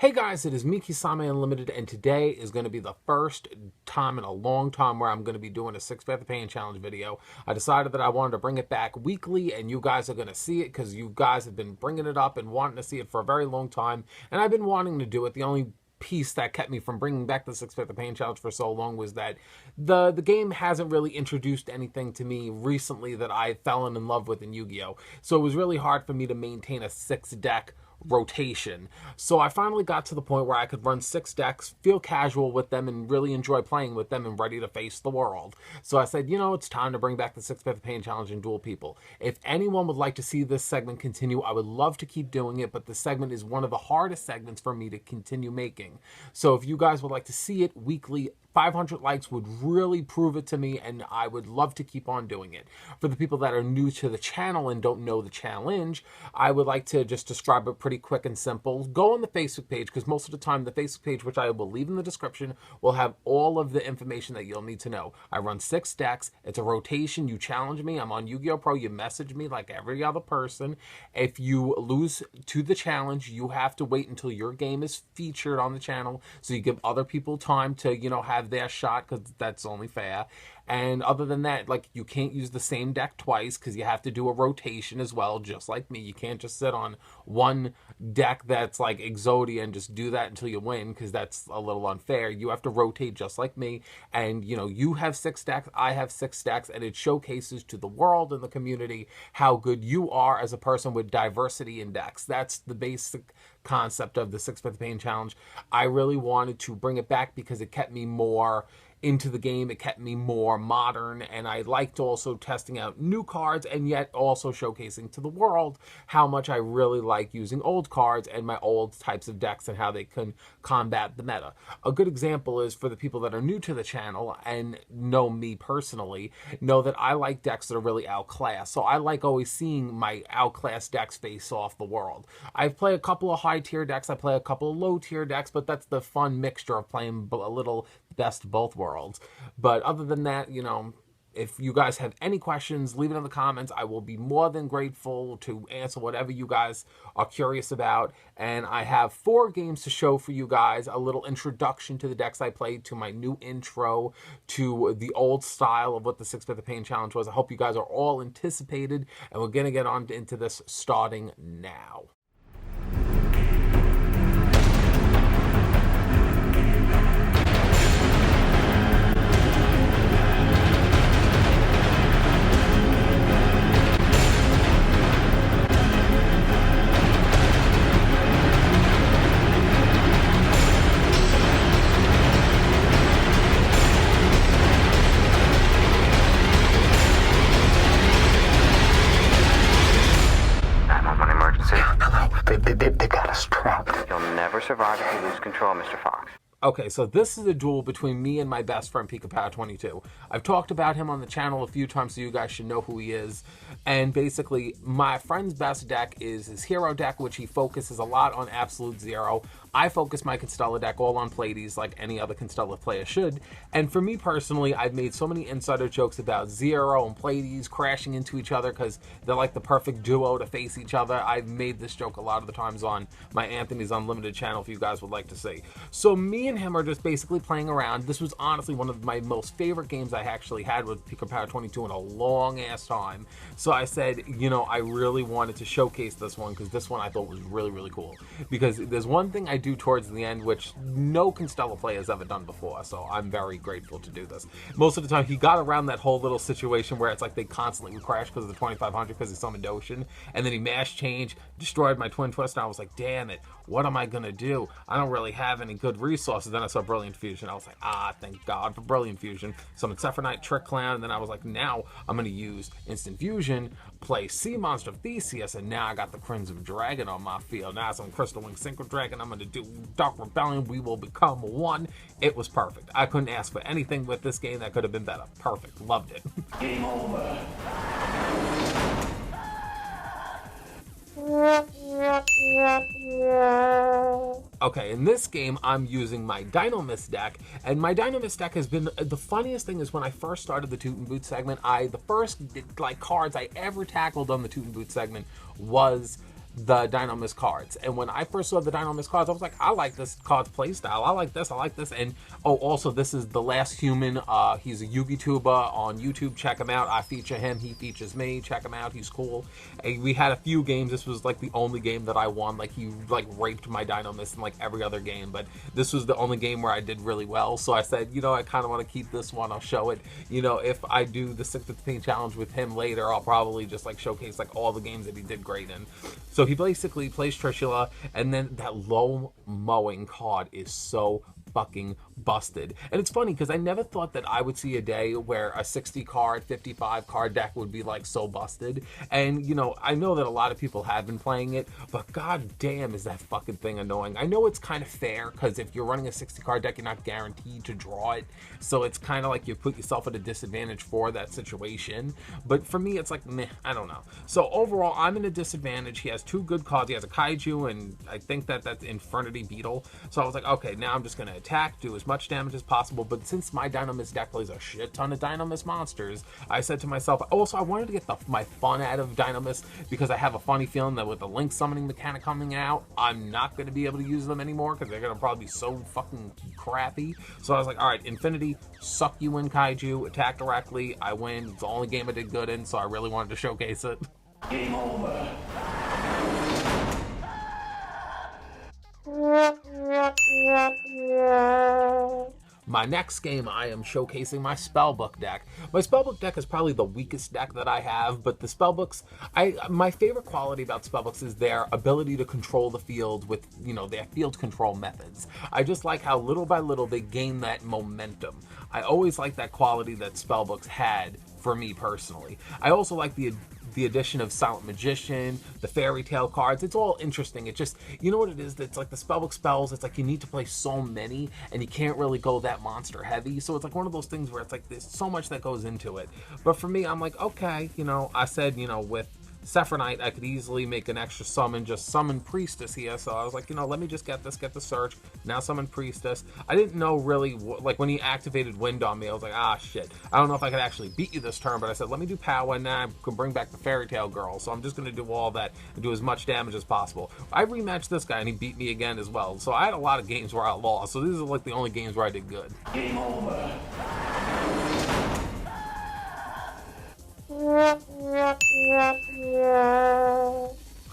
Hey guys, it is Miki Same Unlimited, and today is going to be the first time in a long time where I'm going to be doing a 6 Path of Pain Challenge video. I decided that I wanted to bring it back weekly, and you guys are going to see it because you guys have been bringing it up and wanting to see it for a very long time, and I've been wanting to do it. The only piece that kept me from bringing back the 6 Path of Pain Challenge for so long was that the game hasn't really introduced anything to me recently that I fell in love with in Yu-Gi-Oh! So it was really hard for me to maintain a 6-deck rotation. So I finally got to the point where I could run 6 decks, feel casual with them, and really enjoy playing with them and ready to face the world. So I said, you know, it's time to bring back the 6 Path of Pain Challenge and Duel People. If anyone would like to see this segment continue, I would love to keep doing it, but the segment is one of the hardest segments for me to continue making. So if you guys would like to see it weekly, 500 likes would really prove it to me, and I would love to keep on doing it. For the people that are new to the channel and don't know the challenge, I would like to just describe it pretty quick and simple. Go on the Facebook page, because most of the time the Facebook page, which I will leave in the description, will have all of the information that you'll need to know. I run 6 decks. It's a rotation. You challenge me. I'm on Yu-Gi-Oh! Pro. You message me like every other person. If you lose to the challenge, you have to wait until your game is featured on the channel, so you give other people time to, you know, have their shot, because that's only fair. And other than that, like, you can't use the same deck twice, because you have to do a rotation as well, just like me. You can't just sit on one deck that's like Exodia and just do that until you win, because that's a little unfair. You have to rotate just like me, and you know, you have 6 decks, I have 6 decks, and it showcases to the world and the community how good you are as a person with diversity in decks. That's the basic concept of the 6 Path of Pain Challenge. I really wanted to bring it back because it kept me more into the game, it kept me more modern, and I liked also testing out new cards and yet also showcasing to the world how much I really like using old cards and my old types of decks and how they can combat the meta. A good example is for the people that are new to the channel and know me personally, know that I like decks that are really outclassed. So I like always seeing my outclassed decks face off the world. I play a couple of high tier decks, I play a couple of low tier decks, but that's the fun mixture of playing a little best of both worlds. But other than that, you know, if you guys have any questions, leave it in the comments. I will be more than grateful to answer whatever you guys are curious about. And I have 4 games to show for you guys, a little introduction to the decks I played, to my new intro, to the old style of what the 6 Path of Pain Challenge was. I hope you guys are all anticipated, and we're going to get on into this starting now. They got us trapped. You'll never survive if you lose control, Mr. Fox. Okay, so this is a duel between me and my best friend, Pika Power 22. I've talked about him on the channel a few times, so you guys should know who he is. And basically, my friend's best deck is his hero deck, which he focuses a lot on Absolute Zero. I focus my Constella deck all on Pleiades, like any other Constella player should. And for me personally, I've made so many insider jokes about Zero and Pleiades crashing into each other because they're like the perfect duo to face each other. I've made this joke a lot of the times on my Anthony's Unlimited channel if you guys would like to see. So me and him are just basically playing around. This was honestly one of my most favorite games I actually had with Pika Power 22 in a long ass time. So I said, you know, I really wanted to showcase this one because this one I thought was really, really cool. Because there's one thing I do towards the end which no Constella player has ever done before, so I'm very grateful to do this. Most of the time he got around that whole little situation where it's like they constantly would crash because of the 2500 because he summoned Ocean, and then he mash change, destroyed my Twin Twist, and I was like, damn it, what am I gonna do? I don't really have any good resources. Then I saw Brilliant Fusion. I was like, thank God for Brilliant Fusion. Summoned Sephronite, Trick Clown, and then I was like, now I'm gonna use Instant Fusion, play Sea Monster of Theseus, and now I got the Crimson Dragon on my field. Now some Crystal Wing Synchro Dragon. I'm gonna do Dark Rebellion. We will become one. It was perfect. I couldn't ask for anything with this game that could have been better. Perfect. Loved it. Game over. Okay, in this game, I'm using my Dynomist deck, and my Dynomist deck has been, the funniest thing is when I first started the Toot and Boot segment, the first, like, cards I ever tackled on the Toot and Boot segment was the Dynamis cards. And when I first saw the Dynamis cards, I was like, I like this card's playstyle. I like this. And oh, also, this is The Last Human. He's a Yugi Tuba on YouTube. Check him out. I feature him. He features me. Check him out. He's cool. And we had a few games. This was like the only game that I won. Like, he like raped my Dynamis in like every other game. But this was the only game where I did really well. So I said, you know, I kind of want to keep this one. I'll show it. You know, if I do the 6 with Pain challenge with him later, I'll probably just like showcase like all the games that he did great in. So he basically plays Trishula, and then that low mowing card is so fucking busted. And it's funny because I never thought that I would see a day where a 60 card, 55 card deck would be like so busted. And you know, I know that a lot of people have been playing it, but god damn is that fucking thing annoying. I know it's kind of fair because if you're running a 60 card deck, you're not guaranteed to draw it. So it's kind of like you put yourself at a disadvantage for that situation. But for me, it's like, meh, I don't know. So overall, I'm in a disadvantage. He has 2 good cards. He has a Kaiju, and I think that that's Infernity Beetle. So I was like, okay, now I'm just going to attack, do as much damage as possible. But since my Dynamis deck plays a shit ton of Dynamis monsters, I said to myself, also, I wanted to get my fun out of Dynamis because I have a funny feeling that with the Link summoning mechanic coming out, I'm not going to be able to use them anymore because they're going to probably be so fucking crappy. So I was like, all right, Infinity, suck you in, Kaiju, attack directly, I win. It's the only game I did good in, so I really wanted to showcase it. Game over. My next game, I am showcasing my Spellbook deck. My Spellbook deck is probably the weakest deck that I have, but the Spellbooks, my favorite quality about Spellbooks is their ability to control the field with, you know, their field control methods. I just like how little by little they gain that momentum. I always like that quality that Spellbooks had for me personally. I also like the addition of Silent Magician, the Fairy Tale cards. It's all interesting. It's just, you know what it is? It's like the Spellbook spells, it's like you need to play so many and you can't really go that monster heavy. So it's like one of those things where it's like there's so much that goes into it. But for me, I'm like, okay, you know, I said, you know, with Sephronite, I could easily make an extra summon, just summon Priestess here. So I was like, you know, let me just get the search. Now summon Priestess. I didn't know really, like when he activated Wind on me, I was like, ah, shit. I don't know if I could actually beat you this turn, but I said, let me do power, and then I can bring back the Fairy Tale Girl. So I'm just going to do all that and do as much damage as possible. I rematched this guy, and he beat me again as well. So I had a lot of games where I lost. So these are like the only games where I did good. Game over.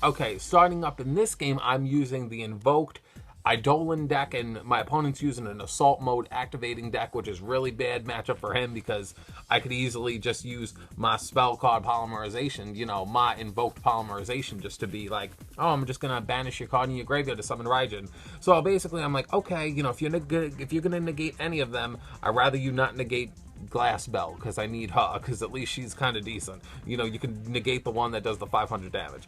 Okay, starting up in this game, I'm using the Invoked Eidolon deck, and my opponent's using an Assault Mode activating deck, which is really bad matchup for him because I could easily just use my spell card Polymerization, you know, my Invoked Polymerization, just to be like, oh, I'm just gonna banish your card in your graveyard to summon Raijin. So basically, I'm like, okay, you know, if you're gonna negate any of them, I'd rather you not negate Glass Bell because I need her, because at least she's kind of decent. You know, you can negate the one that does the 500 damage.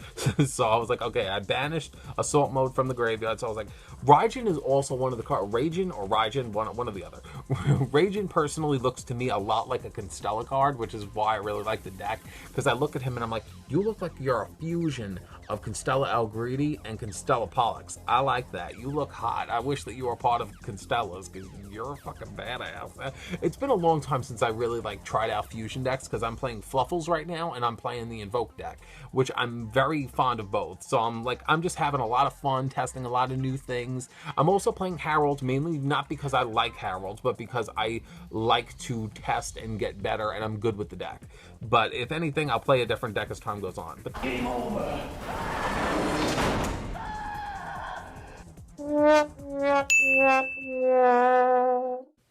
So I was like, okay, I banished Assault Mode from the graveyard. So I was like, Raijin is also one of the cards. Raijin or Raijin, one or the other. Raijin personally looks to me a lot like a Constella card, which is why I really like the deck, because I look at him and I'm like, you look like you're a fusion of Constella Algridi and Constella Pollux. I like that. You look hot. I wish that you were part of Constella's because you're a fucking badass. It's been a long time since I really like tried out fusion decks because I'm playing Fluffles right now and I'm playing the Invoke deck, which I'm very fond of both. So I'm just having a lot of fun testing a lot of new things. I'm also playing Harold, mainly not because I like Harold, but because I like to test and get better and I'm good with the deck. But if anything, I'll play a different deck as time goes on. But Game over.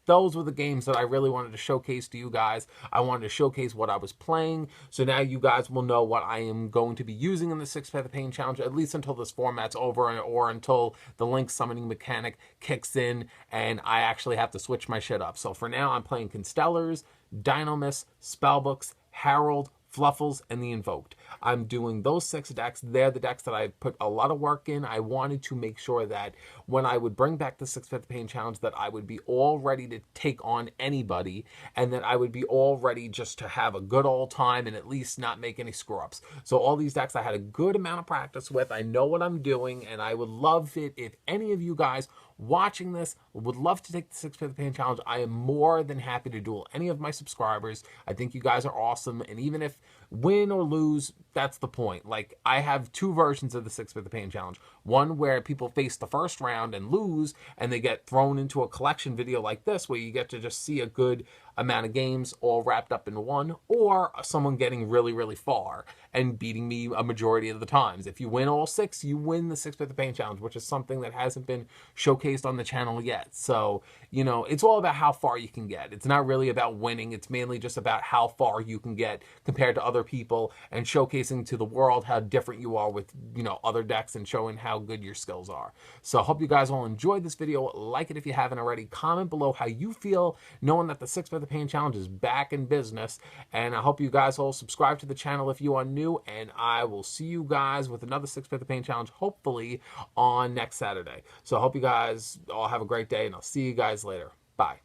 those were the games that I really wanted to showcase to you guys. I wanted to showcase what I was playing, so now you guys will know what I am going to be using in the 6 Path of Pain challenge, at least until this format's over, or until the Link summoning mechanic kicks in and I actually have to switch my shit up. So for now, I'm playing Constellars, Dynamis, Spellbooks, Harold, Fluffles, and the Invoked. I'm doing those 6 decks. They're the decks that I put a lot of work in. I wanted to make sure that when I would bring back the 6 Path of Pain challenge, that I would be all ready to take on anybody, and that I would be all ready just to have a good old time and at least not make any screw-ups. So all these decks I had a good amount of practice with. I know what I'm doing, and I would love it if any of you guys watching this would love to take the 6 Path of Pain challenge. I am more than happy to duel any of my subscribers. I think you guys are awesome, and even if win or lose, that's the point. Like, I have two versions of the 6 Bit the Pain challenge. One where people face the first round and lose, and they get thrown into a collection video like this, where you get to just see a good amount of games all wrapped up in one, or someone getting really, really far and beating me a majority of the times. If you win all 6, you win the 6 Bit the Pain challenge, which is something that hasn't been showcased on the channel yet. So, you know, it's all about how far you can get. It's not really about winning. It's mainly just about how far you can get compared to other people, and showcasing to the world how different you are with, you know, other decks, and showing how good your skills are. So I hope you guys all enjoyed this video. Like it if you haven't already. Comment below how you feel knowing that the 6 Bit the Pain challenge is back in business. And I hope you guys all subscribe to the channel if you are new. And I will see you guys with another 6 Bit the Pain challenge, hopefully on next Saturday. So I hope you guys all have a great day, and I'll see you guys later. Bye.